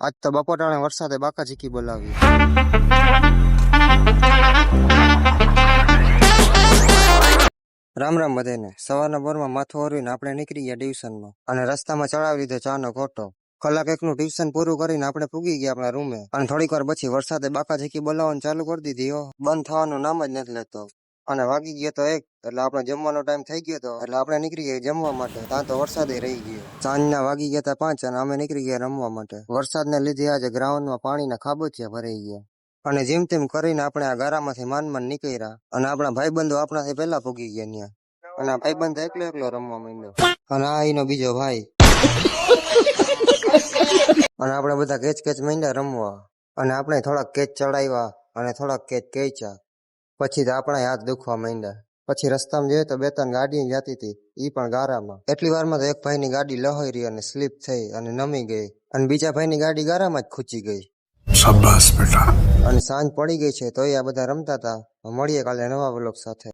આજ તો બપોટાણે વરસાદે બાકા ઝીકી બોલાવી. રામ રામ બધાને. સવારના પોરમાં માથું ઓરવીને આપણે નીકળી ગયા ટ્યુશનમાં અને રસ્તામાં ચડાવી લીધો ચાનો ખોટો. કલાક એકનું ટ્યુશન પૂરું કરીને આપણે પૂગી ગયા આપણા રૂમે અને થોડીક વાર પછી વરસાદે બાકા ઝીકી બોલાવવાનું ચાલુ કરી દીધી. બંધ થવાનું નામ જ નથી લેતો અને વાગી ગયો તો 1 એટલે આપણે જમવાનો ટાઈમ થઈ ગયો હતો એટલે આપણે નીકળી ગયા જમવા માટે. ત્યાં તો વરસાદે રહી ગયો. સાંજના વાગી ગયા હતા 5 અને અમે નીકળી ગયા રમવા માટે. વરસાદને લીધે આજે ગ્રાઉન્ડમાં પાણીના ખાબોચિયા ભરાઈ ગયા અને જેમ તેમ કરીને આપણે આ ગારામાંથી માંડ નીકળ્યા અને આપણા ભાઈબંધો આપણાથી પહેલા પૂગી ગયા ત્યાં. અને આ ભાઈબંધ એકલો રમવા માંડ્યો અને આ એનો બીજો ભાઈ અને આપણે બધા કેચ માંડ્યા રમવા અને આપણે થોડાક કેચ ચડાવ્યા અને થોડાક કેચ કેચ્યા. પછી તો આપણા હાથ દુખવા માંડ્યા. પછી રસ્તામાં જોઈએ તો 2-3 ગાડી જતી હતી, ઈ પણ ગારામાં. એટલી વારમાં તો એક ભાઈની ગાડી લહોરી અને સ્લીપ થઈ અને નમી ગઈ અને બીજા ભાઈની ગાડી ગારામાં જ ખૂંચી ગઈ. શાબાશ બેટા. અને સાંજ પડી ગઈ છે તોય આ બધા રમતા હતા. મળીએ કાલે નવા વ્લોગ સાથે.